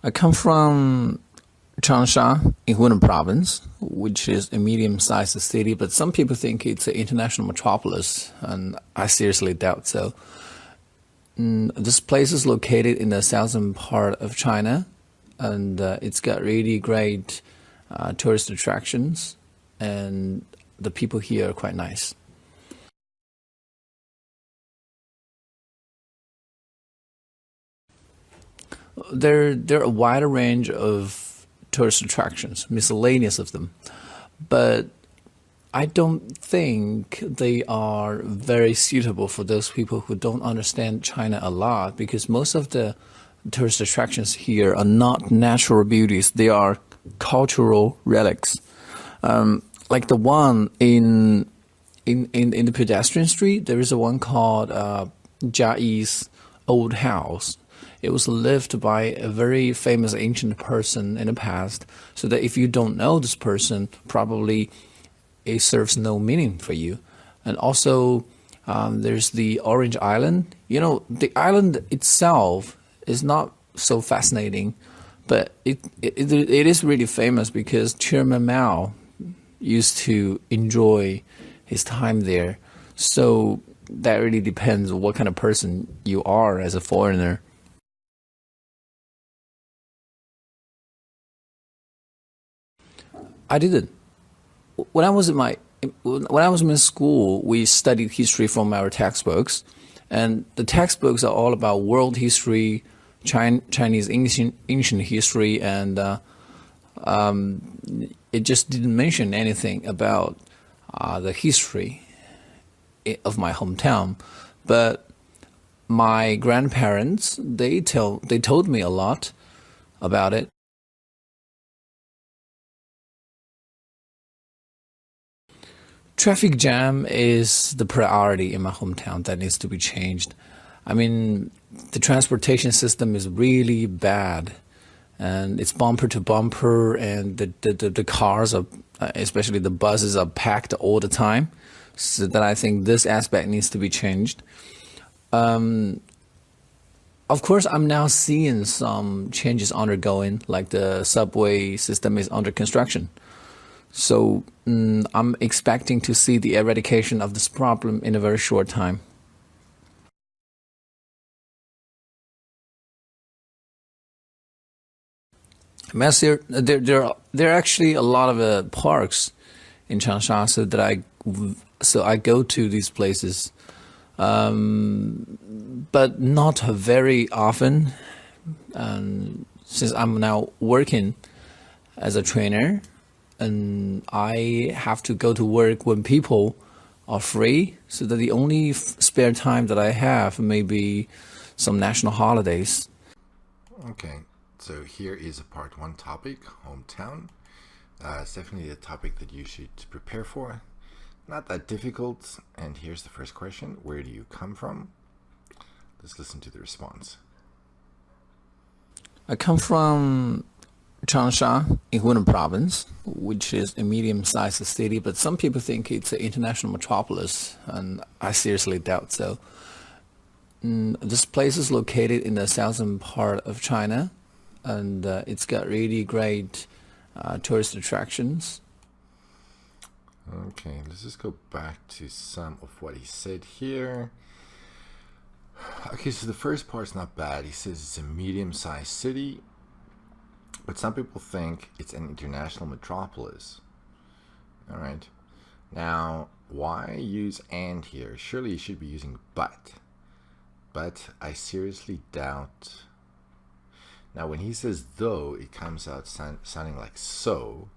I come from Changsha in Hunan province, which is a medium-sized city, but some people think it's an international metropolis, and I seriously doubt so. This place is located in the southern part of China, and it's got really great tourist attractions, and the people here are quite nice. There are a wider range of tourist attractions, miscellaneous of them, but I don't think they are very suitable for those people who don't understand China a lot because most of the tourist attractions here are not natural beauties, they are cultural relics. Like the one in the pedestrian street, there is a one called Jia Yi's old house. It was lived by a very famous ancient person in the past, so that if you don't know this person, probably it serves no meaning for you. And also, there's the Orange Island. You know, the island itself is not so fascinating, but it is really famous because Chairman Mao used to enjoy his time there. So that really depends on what kind of person you are as a foreigner. I didn't. When I was in my when I was in school, we studied history from our textbooks, and the textbooks are all about world history, Chinese ancient history, and it just didn't mention anything about the history of my hometown. But my grandparents they told me a lot about it. Traffic jam is the priority in my hometown that needs to be changed. I mean, the transportation system is really bad, and it's bumper to bumper, and the cars are, especially the buses, are packed all the time. So that I think this aspect needs to be changed. Of course, I'm now seeing some changes undergoing, like the subway system is under construction. So I'm expecting to see the eradication of this problem in a very short time. There are actually a lot of parks in Changsha, so I go to these places, but not very often. Since I'm now working as a trainer, and I have to go to work when people are free, so that the only spare time that I have may be some national holidays. Okay, so here is a part one topic, hometown. It's definitely a topic that you should prepare for. Not that difficult. And here's the first question: where do you come from? Let's listen to the response. I come from Changsha in Hunan province, which is a medium-sized city, but some people think it's an international metropolis, and I seriously doubt so. This place is located in the southern part of China, and it's got really great tourist attractions. Okay, let's just go back to some of what he said here. Okay, so the first part's not bad. He says it's a medium-sized city, but some people think it's an international metropolis. All right. Now, why use and here? Surely you should be using but. But I seriously doubt. Now, when he says though, it comes out sounding like so.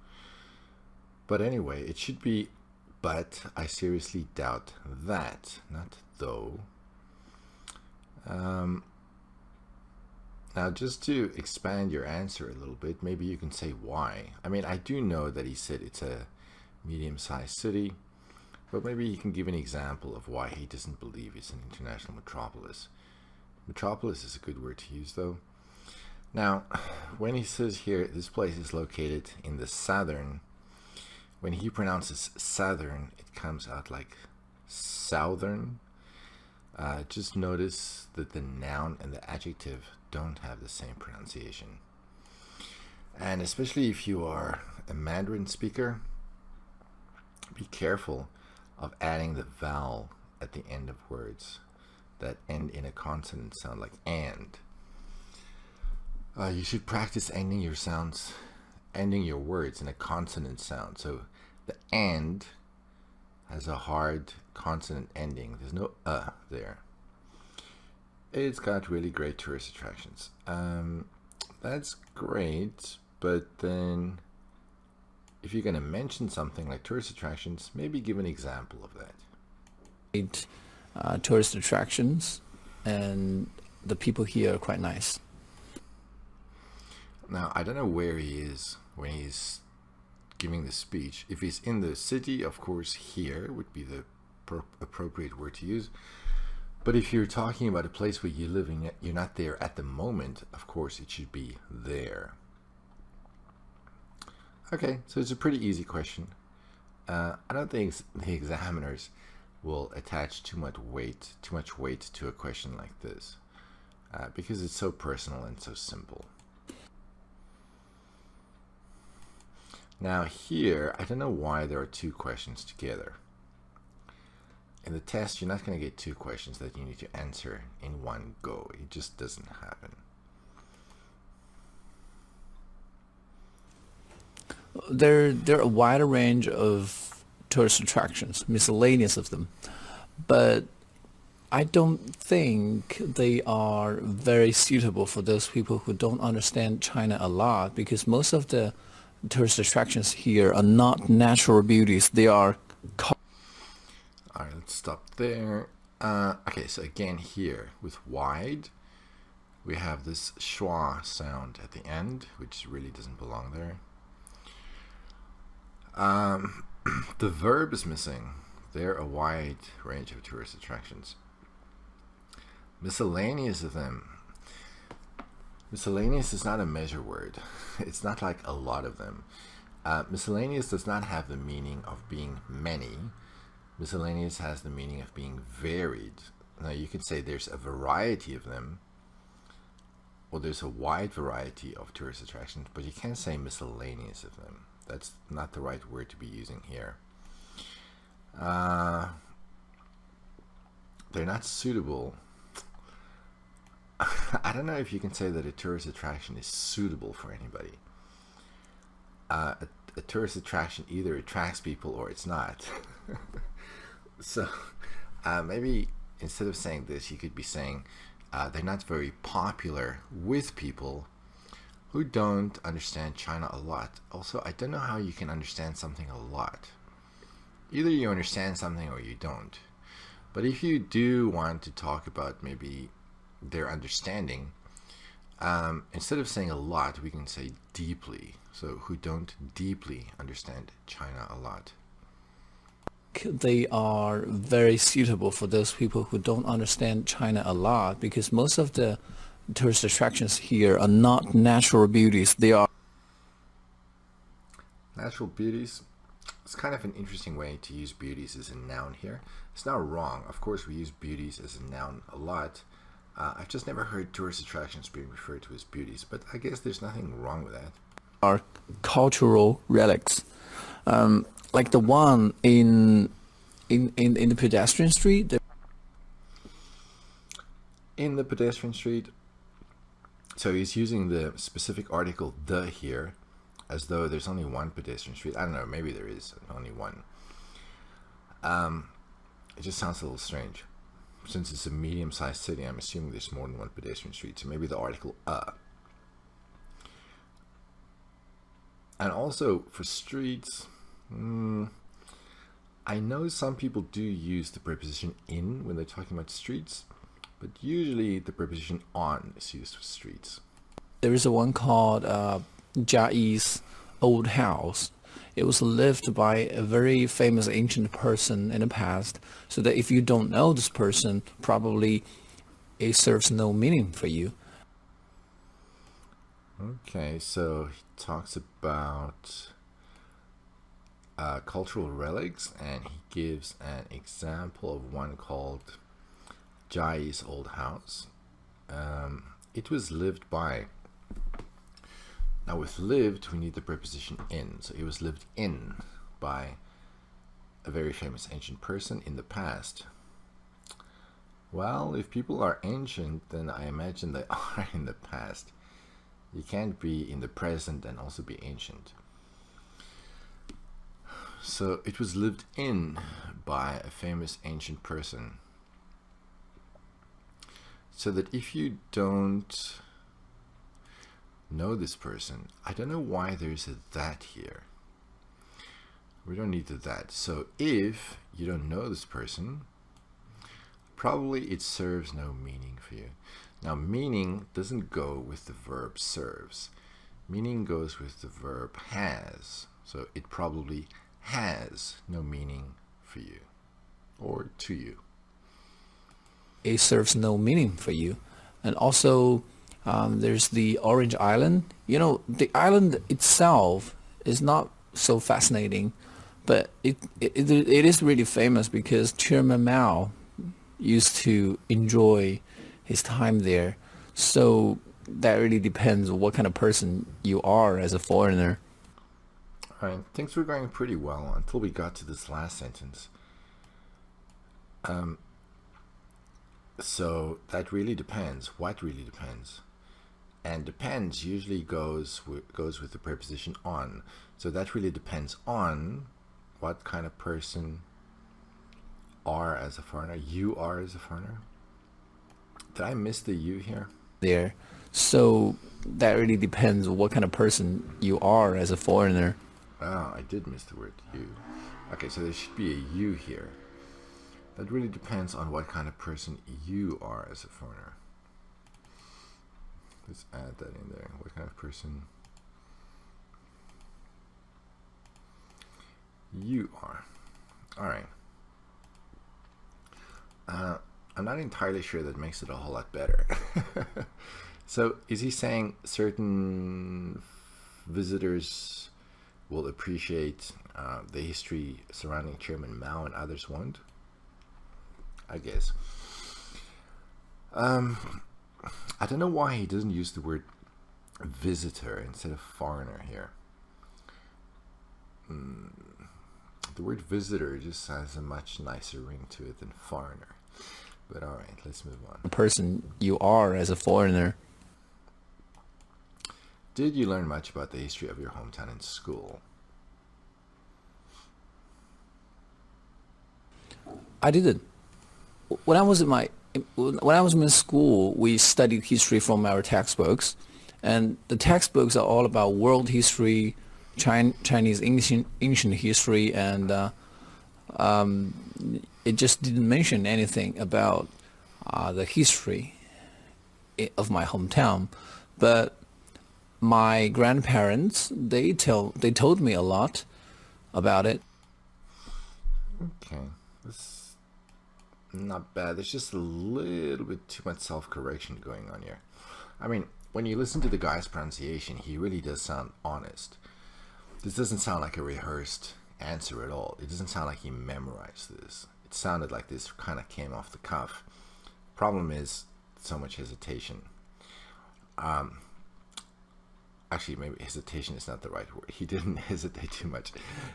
But anyway, it should be but I seriously doubt that, not though. Now, just to expand your answer a little bit, maybe you can say why. I mean, I do know that he said it's a medium-sized city, but maybe he can give an example of why he doesn't believe it's an international metropolis. Metropolis is a good word to use, though. Now, when he says here, this place is located in the southern, when he pronounces southern, it comes out like southern. Just notice that the noun and the adjective don't have the same pronunciation. And especially if you are a Mandarin speaker, be careful of adding the vowel at the end of words that end in a consonant sound like and. You should practice ending your words in a consonant sound. So the and has a hard consonant ending. There's no there. It's got really great tourist attractions. That's great, but then if you're going to mention something like tourist attractions, maybe give an example of that. Tourist attractions, and the people here are quite nice. Now, I don't know where he is when he's giving the speech. If he's in the city, of course, here would be the appropriate word to use. But if you're talking about a place where you're living, you're not there at the moment, of course, it should be there. Okay, so it's a pretty easy question. I don't think the examiners will attach too much weight to a question like this because it's so personal and so simple. Now here, I don't know why there are two questions together. In the test, you're not going to get two questions that you need to answer in one go. It just doesn't happen. There are a wider range of tourist attractions, miscellaneous of them, but I don't think they are very suitable for those people who don't understand China a lot, because most of the tourist attractions here are not natural beauties. They are All right, let's stop there. Okay, so again here with wide, we have this schwa sound at the end, which really doesn't belong there. The verb is missing. They're a wide range of tourist attractions. Miscellaneous of them. Miscellaneous is not a measure word. It's not like a lot of them. Miscellaneous does not have the meaning of being many. Miscellaneous has the meaning of being varied. Now you could say there's a variety of them, or there's a wide variety of tourist attractions, but you can't say miscellaneous of them. That's not the right word to be using here. They're not suitable. I don't know if you can say that a tourist attraction is suitable for anybody. A tourist attraction either attracts people or it's not. So maybe instead of saying this, you could be saying they're not very popular with people who don't understand China a lot. Also, I don't know how you can understand something a lot. Either you understand something or you don't. But if you do want to talk about maybe their understanding, instead of saying a lot, we can say deeply. So who don't deeply understand China a lot. They are very suitable for those people who don't understand China a lot, because most of the tourist attractions here are not natural beauties. They are natural beauties. It's kind of an interesting way to use beauties as a noun here. It's not wrong. Of course, we use beauties as a noun a lot. I've just never heard tourist attractions being referred to as beauties, but I guess there's nothing wrong with that. Are cultural relics, like the one in the pedestrian street. In the pedestrian street, so he's using the specific article "the" here, as though there's only one pedestrian street. I don't know. Maybe there is only one. It just sounds a little strange. Since it's a medium-sized city, I'm assuming there's more than one pedestrian street. So maybe the article And also for streets, I know some people do use the preposition in when they're talking about streets, but usually the preposition on is used for streets. There is a one called Jia Yi's old house. It was lived by a very famous ancient person in the past, so that if you don't know this person, probably it serves no meaning for you. Okay, so he talks about cultural relics, and he gives an example of one called Jia Yi's old house. It was lived by Now with lived, we need the preposition in. So it was lived in by a very famous ancient person in the past. Well, if people are ancient, then I imagine they are in the past. You can't be in the present and also be ancient. So it was lived in by a famous ancient person. So that if you don't know this person, I don't know why there's a that here. We don't need the that. So if you don't know this person, probably it serves no meaning for you. Now, meaning doesn't go with the verb serves. Meaning goes with the verb has. So it probably has no meaning for you or to you. It serves no meaning for you. And also, there's the Orange Island. You know, the island itself is not so fascinating, but it is really famous because Chairman Mao used to enjoy his time there. So that really depends on what kind of person you are as a foreigner. All right, things were going pretty well until we got to this last sentence. So that really depends. What really depends? And depends usually goes with the preposition on. So that really depends on what kind of person are as a foreigner. You are as a foreigner. Did I miss the you here? There. So that really depends on what kind of person you are as a foreigner. Oh, I did miss the word you. Okay, so there should be a you here. That really depends on what kind of person you are as a foreigner. Let's add that in there. What kind of person you are. All right. I'm not entirely sure that makes it a whole lot better. So is he saying certain visitors will appreciate the history surrounding Chairman Mao and others won't? I guess. I don't know why he doesn't use the word visitor instead of foreigner here. The word visitor just has a much nicer ring to it than foreigner. But all right, let's move on. The person you are as a foreigner. Did you learn much about the history of your hometown in school? I didn't. When I was in school, we studied history from our textbooks, and the textbooks are all about world history, Chinese ancient history, and it just didn't mention anything about the history of my hometown. But my grandparents, they told me a lot about it. Okay, this not bad. There's just a little bit too much self-correction going on here. I mean, when you listen to the guy's pronunciation, he really does sound honest. This doesn't sound like a rehearsed answer at all. It doesn't sound like he memorized this. It sounded like this kind of came off the cuff. Problem is so much hesitation. Actually, maybe hesitation is not the right word. He didn't hesitate too much.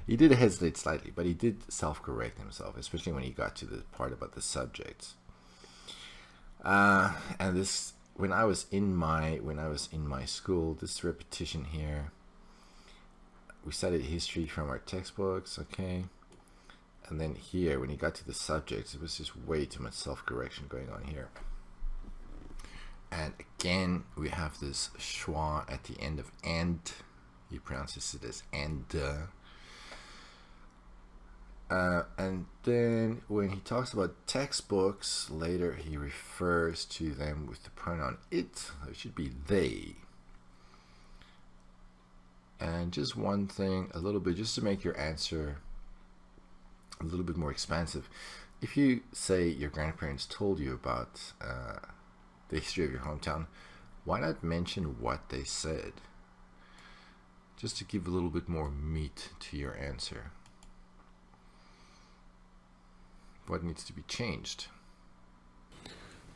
He did hesitate slightly, but he did self-correct himself, especially when he got to the part about the subjects. And this, when I was in my school, this repetition here. We studied history from our textbooks, okay? And then here, when he got to the subjects, it was just way too much self-correction going on here. And again, we have this schwa at the end of and. He pronounces it as and. And then when he talks about textbooks, later he refers to them with the pronoun it. It should be they. And just one thing, a little bit, just to make your answer a little bit more expansive. If you say your grandparents told you about the history of your hometown, why not mention what they said? Just to give a little bit more meat to your answer. What needs to be changed?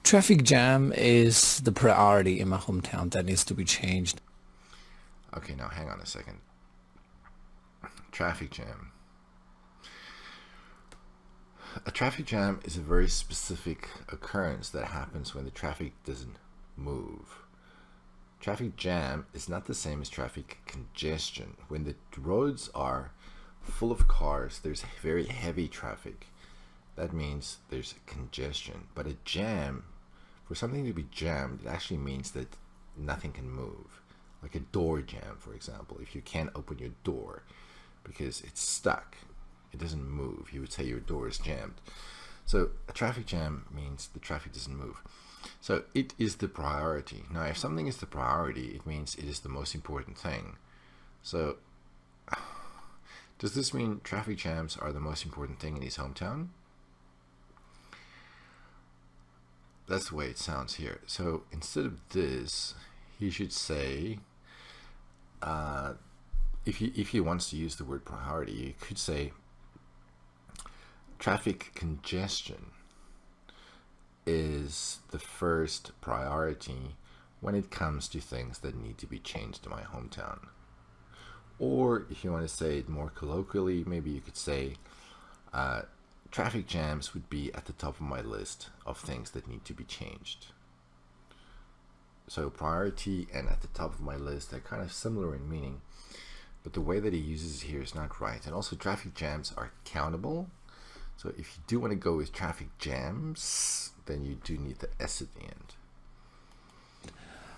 Traffic jam is the priority in my hometown that needs to be changed. Okay, now hang on a second. Traffic jam. A traffic jam is a very specific occurrence that happens when the traffic doesn't move. Traffic jam is not the same as traffic congestion. When the roads are full of cars, there's very heavy traffic. That means there's congestion. But a jam, for something to be jammed, it actually means that nothing can move. Like a door jam, for example. If you can't open your door because it's stuck, it doesn't move, you would say your door is jammed. So a traffic jam means the traffic doesn't move. So it is the priority. Now, if something is the priority, it means it is the most important thing. So does this mean traffic jams are the most important thing in his hometown? That's the way it sounds here. So instead of this, he should say, if he wants to use the word priority, you could say traffic congestion is the first priority when it comes to things that need to be changed in my hometown. Or if you want to say it more colloquially, maybe you could say traffic jams would be at the top of my list of things that need to be changed. So priority and at the top of my list, they're kind of similar in meaning, but the way that he uses it here is not right. And also traffic jams are countable. So if you do want to go with traffic jams, then you do need the S at the end.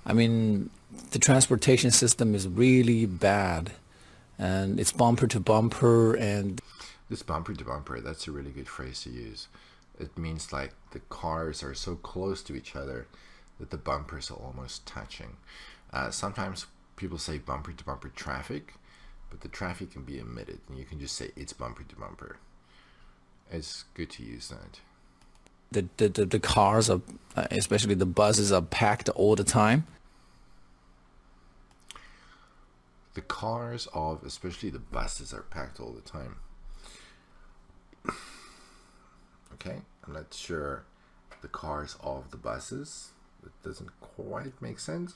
I mean, the transportation system is really bad, and it's bumper to bumper, and This bumper to bumper, that's a really good phrase to use. It means like the cars are so close to each other that the bumpers are almost touching. Sometimes people say bumper to bumper traffic, but the traffic can be omitted, and you can just say it's bumper to bumper. It's good to use that. the cars are, especially the buses, are packed all the time. The cars of, especially the buses, are packed all the time. Okay, I'm not sure the cars of the buses. It doesn't quite make sense.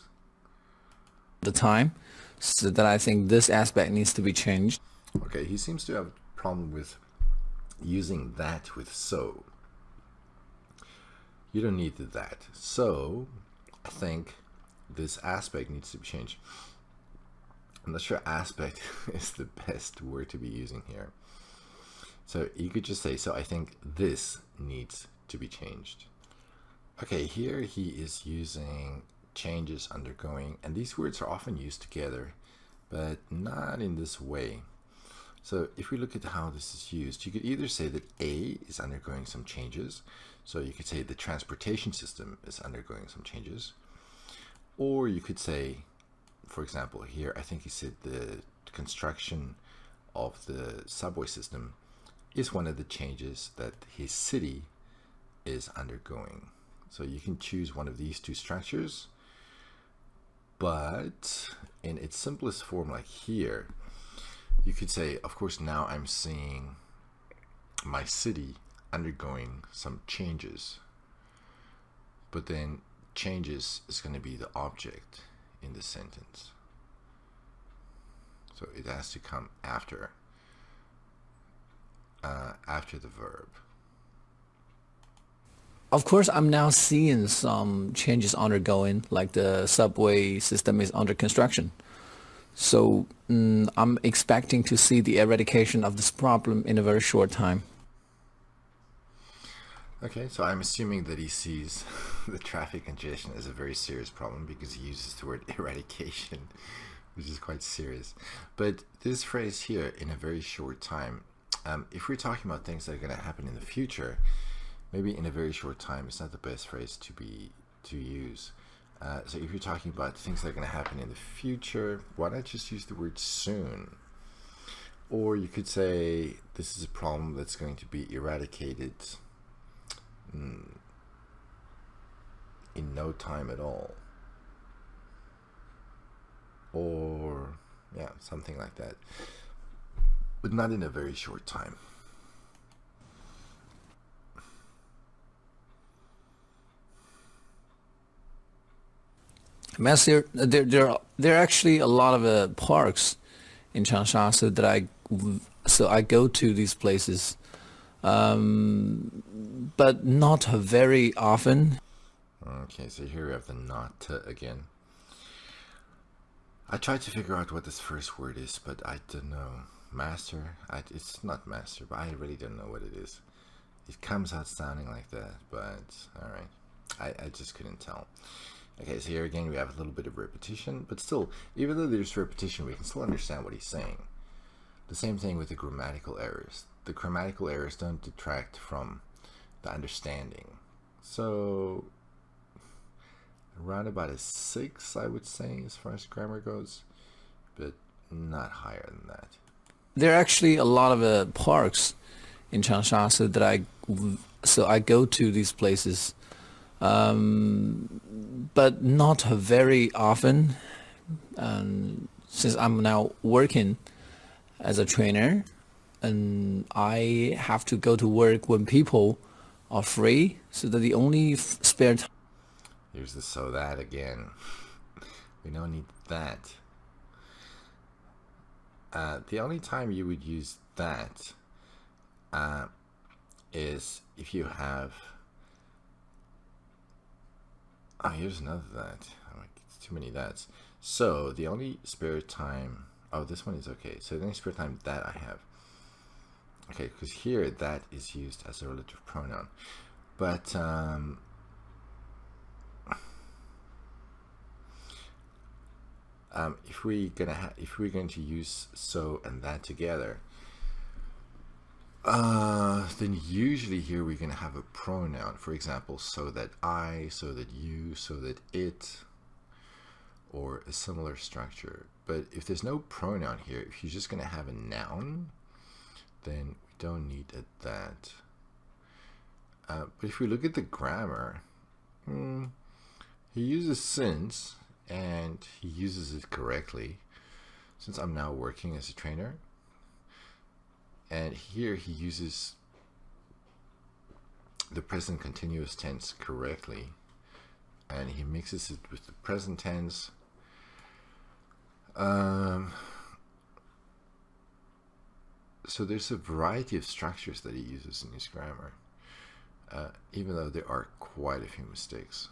The time, so that I think this aspect needs to be changed. Okay, he seems to have a problem with using that with so. You don't need the that. So, I think this aspect needs to be changed. I'm not sure aspect is the best word to be using here. So you could just say, so I think this needs to be changed. Okay, here he is using changes undergoing, and these words are often used together, but not in this way. So if we look at how this is used, you could either say that A is undergoing some changes. So you could say the transportation system is undergoing some changes. Or you could say, for example, here, I think he said the construction of the subway system is one of the changes that his city is undergoing. So you can choose one of these two structures, but in its simplest form, like here, you could say, of course, now I'm seeing my city undergoing some changes, but then changes is going to be the object in the sentence. So it has to come after the verb. Of course, I'm now seeing some changes undergoing, like the subway system is under construction. So I'm expecting to see the eradication of this problem in a very short time. Okay, so I'm assuming that he sees the traffic congestion as a very serious problem because he uses the word eradication, which is quite serious. But this phrase here, in a very short time, if we're talking about things that are going to happen in the future, maybe in a very short time is not the best phrase to use. So if you're talking about things that are going to happen in the future, why not just use the word soon? Or you could say this is a problem that's going to be eradicated in no time at all. Or, yeah, something like that. But not in a very short time. Master, there are actually a lot of parks in Changsha, so I go to these places, but not very often. Okay, so here we have the not again. I tried to figure out what this first word is, but I don't know. Master? It's not master, but I really don't know what it is. It comes out sounding like that, but alright. I just couldn't tell. Okay, so here again we have a little bit of repetition, but still, even though there's repetition, we can still understand what he's saying. The same thing with the grammatical errors. The grammatical errors don't detract from the understanding. So, around about a 6, I would say, as far as grammar goes, but not higher than that. There are actually a lot of parks in Changsha, so I go to these places, but not very often. Since I'm now working as a trainer, and I have to go to work when people are free, so that the only spare time. Here's the so that again. We don't need that. The only time you would use that is if you have. Oh, here's another that. Oh, it's too many that's. So the only spare time. Oh, this one is okay. So the only spare time that I have. Okay, because here that is used as a relative pronoun, but if we're going to use so and that together, then usually here we're going to have a pronoun. For example, so that I, so that you, so that it, or a similar structure. But if there's no pronoun here, if you're just going to have a noun, then we don't need a that. But if we look at the grammar, he uses since, and he uses it correctly, since I'm now working as a trainer. And here he uses the present continuous tense correctly, and he mixes it with the present tense. So there's a variety of structures that he uses in his grammar, even though there are quite a few mistakes.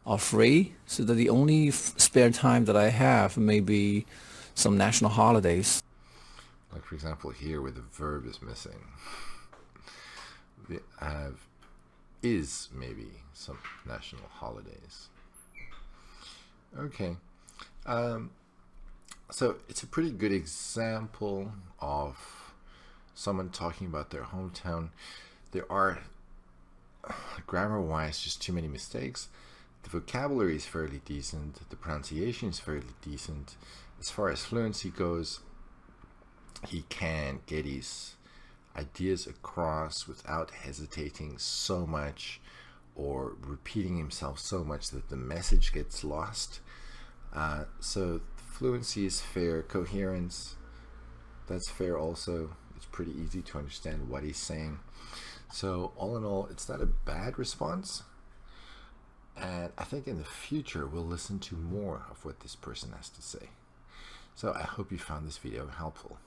Are free, so that the only spare time that I have may be some national holidays. Like for example here where the verb is missing. We have is maybe some national holidays. Okay. So it's a pretty good example of someone talking about their hometown. There are, grammar-wise, just too many mistakes. The vocabulary is fairly decent. The pronunciation is fairly decent. As far as fluency goes, he can get his ideas across without hesitating so much or repeating himself so much that the message gets lost. So fluency is fair. Coherence, that's fair also. It's pretty easy to understand what he's saying. So all in all, it's not a bad response. And I think in the future, we'll listen to more of what this person has to say. So I hope you found this video helpful.